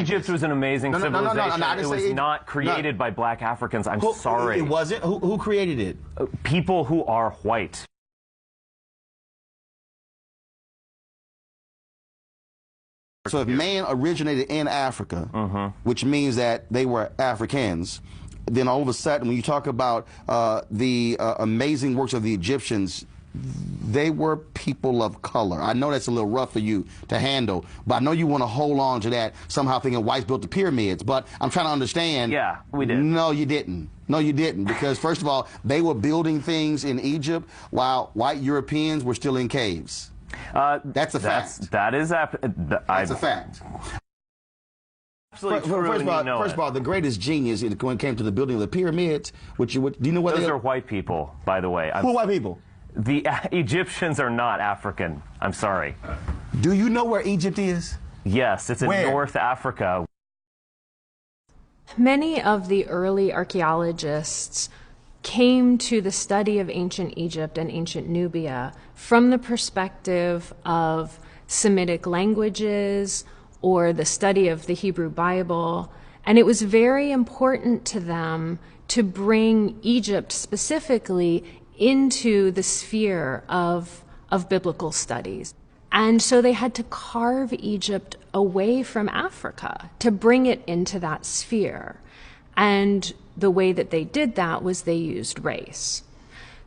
Egypt was an amazing civilization. No, it was not created by black Africans. I'm sorry. It wasn't? Who created it? People who are white. So if man originated in Africa, which means that they were Africans, then all of a sudden when you talk about the amazing works of the Egyptians, they were people of color. I know that's a little rough for you to handle, but I know you want to hold on to that, somehow thinking whites built the pyramids. But I'm trying to understand. Yeah, we did. No, you didn't. No, you didn't. Because first of all, they were building things in Egypt while white Europeans were still in caves. That's a fact. That's a fact. Absolutely First of all, the greatest genius when it came to the building of the pyramids, do you know what those are white people, by the way. Who are white people? The Egyptians are not African. I'm sorry. Do you know where Egypt is? Yes, it's in North Africa. Many of the early archaeologists came to the study of ancient Egypt and ancient Nubia from the perspective of Semitic languages or the study of the Hebrew Bible. And it was very important to them to bring Egypt specifically into the sphere of biblical studies. And so they had to carve Egypt away from Africa to bring it into that sphere. And the way that they did that was they used race.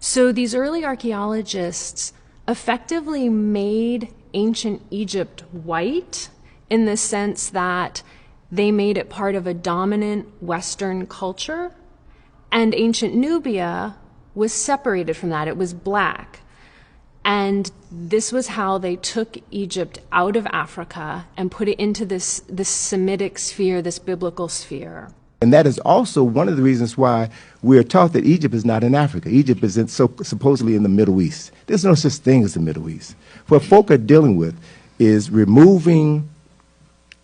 So these early archaeologists effectively made ancient Egypt white in the sense that they made it part of a dominant Western culture, and ancient Nubia was separated from that. It was black. And this was how they took Egypt out of Africa and put it into this Semitic sphere, this biblical sphere. And that is also one of the reasons why we are taught that Egypt is not in Africa. Egypt is supposedly in the Middle East. There's no such thing as the Middle East. What folk are dealing with is removing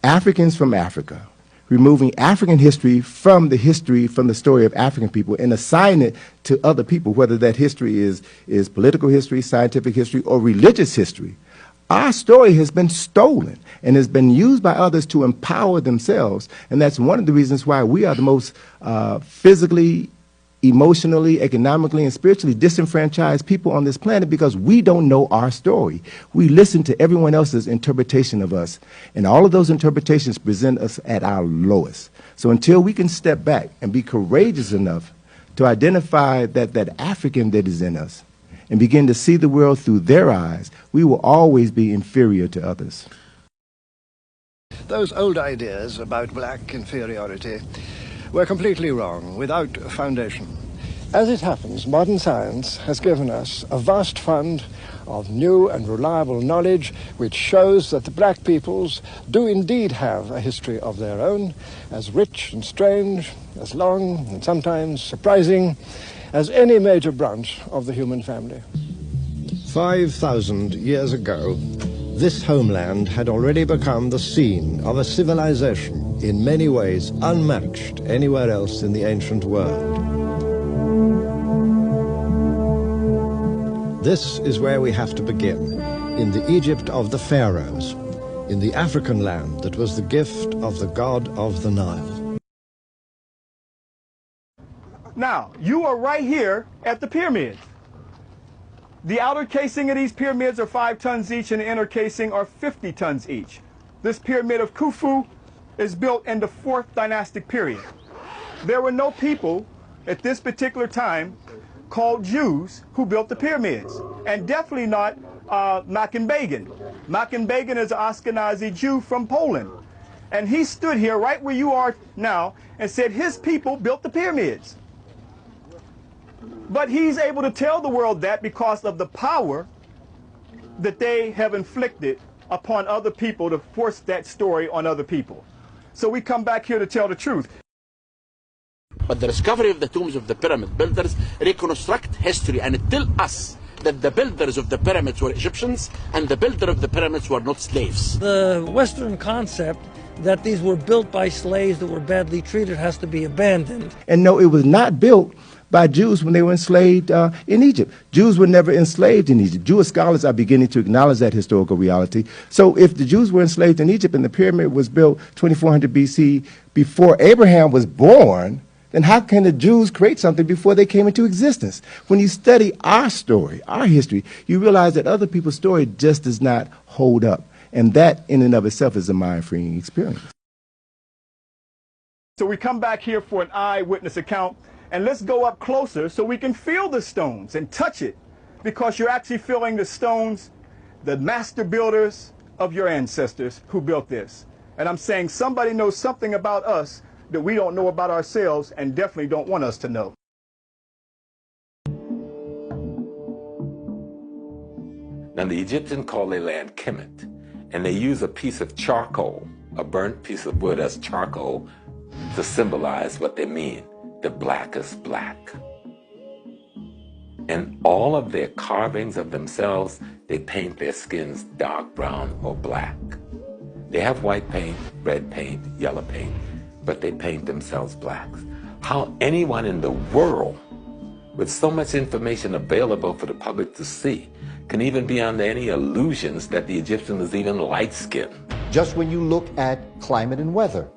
Africans from Africa, removing African history from the story of African people, and assigning it to other people, whether that history is political history, scientific history, or religious history. Our story has been stolen and has been used by others to empower themselves, and that's one of the reasons why we are the most physically, emotionally, economically, and spiritually disenfranchised people on this planet, because we don't know our story. We listen to everyone else's interpretation of us, and all of those interpretations present us at our lowest. So until we can step back and be courageous enough to identify that African that is in us and begin to see the world through their eyes, we will always be inferior to others. Those old ideas about black inferiority were completely wrong, without foundation. As it happens, modern science has given us a vast fund of new and reliable knowledge which shows that the black peoples do indeed have a history of their own, as rich and strange, as long and sometimes surprising as any major branch of the human family. 5,000 years ago, this homeland had already become the scene of a civilization in many ways unmatched anywhere else in the ancient world. This is where we have to begin, in the Egypt of the pharaohs, in the African land that was the gift of the god of the Nile. Now, you are right here at the pyramids. The outer casing of these pyramids are 5 tons each, and the inner casing are 50 tons each. This pyramid of Khufu is built in the 4th dynastic period. There were no people at this particular time called Jews who built the pyramids, and definitely not Makan Begin. Makan Begin is an Ashkenazi Jew from Poland, and he stood here right where you are now and said his people built the pyramids. But he's able to tell the world that because of the power that they have inflicted upon other people to force that story on other people. So we come back here to tell the truth. But the discovery of the tombs of the pyramid builders reconstruct history and tell us that the builders of the pyramids were Egyptians and the builder of the pyramids were not slaves. The Western concept that these were built by slaves that were badly treated has to be abandoned. And no, it was not built by Jews when they were enslaved in Egypt. Jews were never enslaved in Egypt. Jewish scholars are beginning to acknowledge that historical reality. So if the Jews were enslaved in Egypt and the pyramid was built 2400 BC before Abraham was born, then how can the Jews create something before they came into existence? When you study our story, our history, you realize that other people's story just does not hold up. And that in and of itself is a mind-freeing experience. So we come back here for an eyewitness account, and let's go up closer so we can feel the stones and touch it, because you're actually feeling the stones, the master builders of your ancestors who built this. And I'm saying somebody knows something about us that we don't know about ourselves and definitely don't want us to know. Now the Egyptians call their land Kemet, and they use a piece of charcoal, a burnt piece of wood as charcoal, to symbolize what they mean, the blackest black. In all of their carvings of themselves, they paint their skins dark brown or black. They have white paint, red paint, yellow paint, but they paint themselves blacks. How anyone in the world, with so much information available for the public to see, can even be under any illusions that the Egyptian was even light-skinned? Just when you look at climate and weather,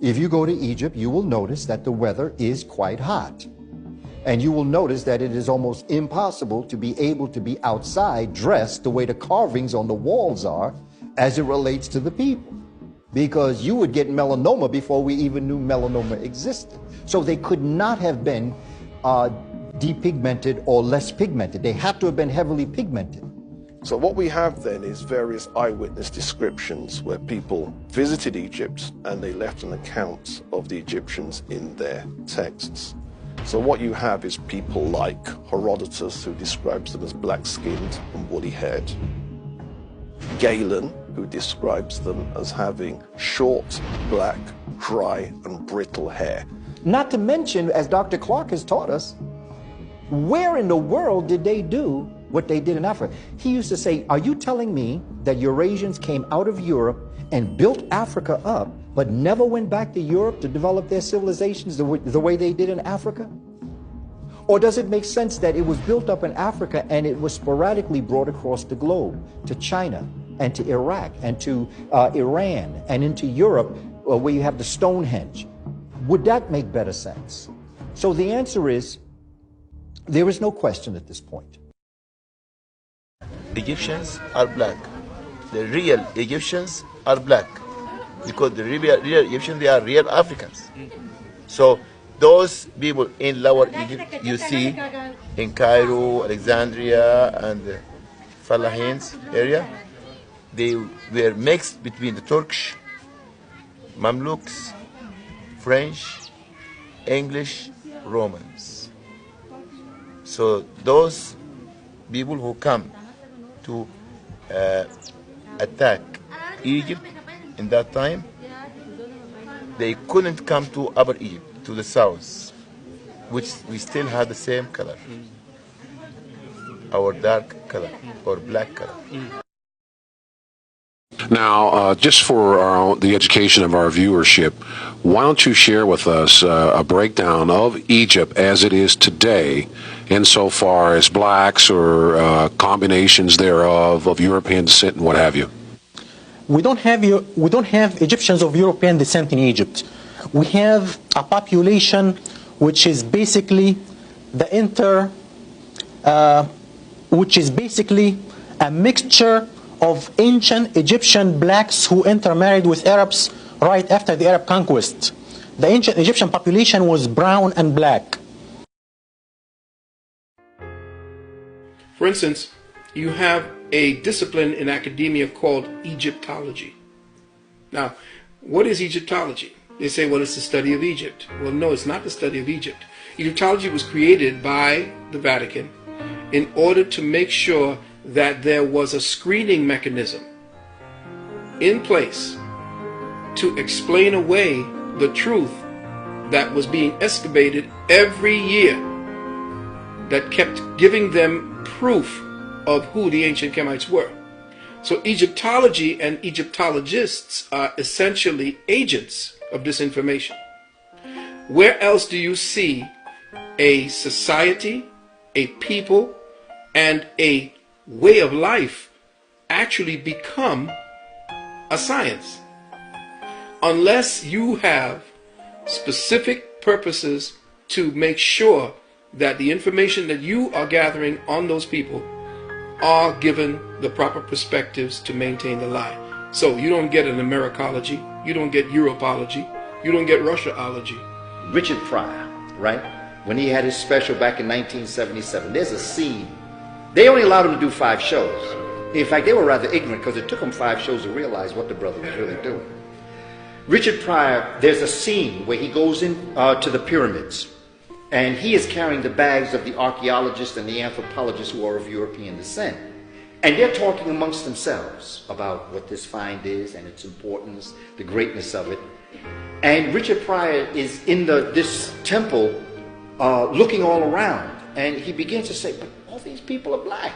if you go to Egypt, you will notice that the weather is quite hot. And you will notice that it is almost impossible to be able to be outside dressed the way the carvings on the walls are as it relates to the people. Because you would get melanoma before we even knew melanoma existed. So they could not have been depigmented or less pigmented. They have to have been heavily pigmented. So what we have then is various eyewitness descriptions where people visited Egypt and they left an account of the Egyptians in their texts. So what you have is people like Herodotus, who describes them as black-skinned and woolly-haired. Galen, who describes them as having short, black, dry, and brittle hair. Not to mention, as Dr. Clark has taught us, where in the world did they do what they did in Africa? He used to say, are you telling me that Eurasians came out of Europe and built Africa up, but never went back to Europe to develop their civilizations the way they did in Africa? Or does it make sense that it was built up in Africa and it was sporadically brought across the globe to China and to Iraq and to Iran and into Europe, where you have the Stonehenge? Would that make better sense? So the answer is, there is no question at this point. Egyptians are black. The real Egyptians are black. Because the real Egyptians, they are real Africans. So those people in Lower Egypt, you see, in Cairo, Alexandria, and the Falahins area, they were mixed between the Turkish, Mamluks, French, English, Romans. So those people who come to attack Egypt in that time, they couldn't come to Upper Egypt, to the south, which we still had the same color, our dark color or black color. Now, just for the education of our viewership, why don't you share with us a breakdown of Egypt as it is today, insofar as blacks or combinations thereof of European descent and what have you? We don't have Egyptians of European descent in Egypt. We have a population which is basically which is basically a mixture of ancient Egyptian blacks who intermarried with Arabs right after the Arab conquest. The ancient Egyptian population was brown and black. For instance, you have a discipline in academia called Egyptology. Now, what is Egyptology? They say, well, it's the study of Egypt. Well, no, it's not the study of Egypt. Egyptology was created by the Vatican in order to make sure that there was a screening mechanism in place to explain away the truth that was being excavated every year, that kept giving them proof of who the ancient Kemites were. So Egyptology and Egyptologists are essentially agents of this information. Where else do you see a society, a people, and a way of life actually become a science? Unless you have specific purposes to make sure that the information that you are gathering on those people are given the proper perspectives to maintain the lie. So you don't get an Americology, you don't get Europology, you don't get Russiaology. Richard Pryor, right? When he had his special back in 1977, there's a scene. They only allowed him to do 5 shows. In fact, they were rather ignorant because it took them 5 shows to realize what the brother was really doing. Richard Pryor, there's a scene where he goes in to the pyramids, and he is carrying the bags of the archaeologists and the anthropologists who are of European descent. And they're talking amongst themselves about what this find is and its importance, the greatness of it. And Richard Pryor is in this temple looking all around, and he begins to say, but all these people are black.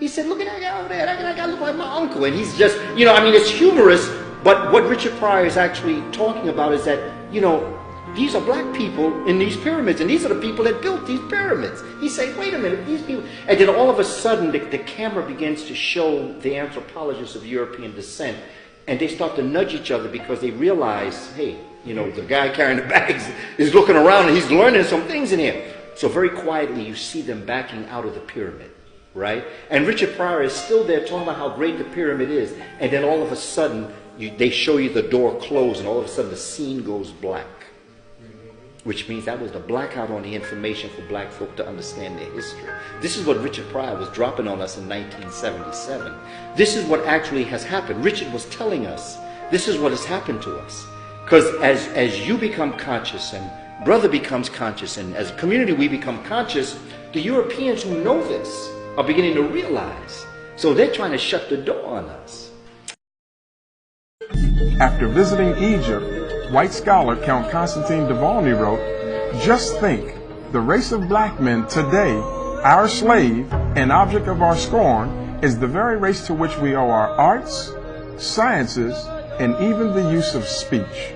He said, look at that guy over there, that guy looks like my uncle. And he's just, you know, I mean, it's humorous, but what Richard Pryor is actually talking about is that, you know, these are black people in these pyramids, and these are the people that built these pyramids. He's saying, wait a minute, these people... And then all of a sudden, the camera begins to show the anthropologists of European descent, and they start to nudge each other because they realize, hey, you know, the guy carrying the bags is looking around and he's learning some things in here. So very quietly, you see them backing out of the pyramid, right? And Richard Pryor is still there talking about how great the pyramid is, and then all of a sudden, they show you the door close, and all of a sudden the scene goes black. Which means that was the blackout on the information for black folk to understand their history. This is what Richard Pryor was dropping on us in 1977. This is what actually has happened. Richard was telling us, this is what has happened to us. Because as you become conscious, and brother becomes conscious, and as a community we become conscious, the Europeans who know this are beginning to realize. So they're trying to shut the door on us. After visiting Egypt, white scholar Count Constantine Duvalny wrote, "Just think, the race of black men today, our slave and object of our scorn, is the very race to which we owe our arts, sciences, and even the use of speech."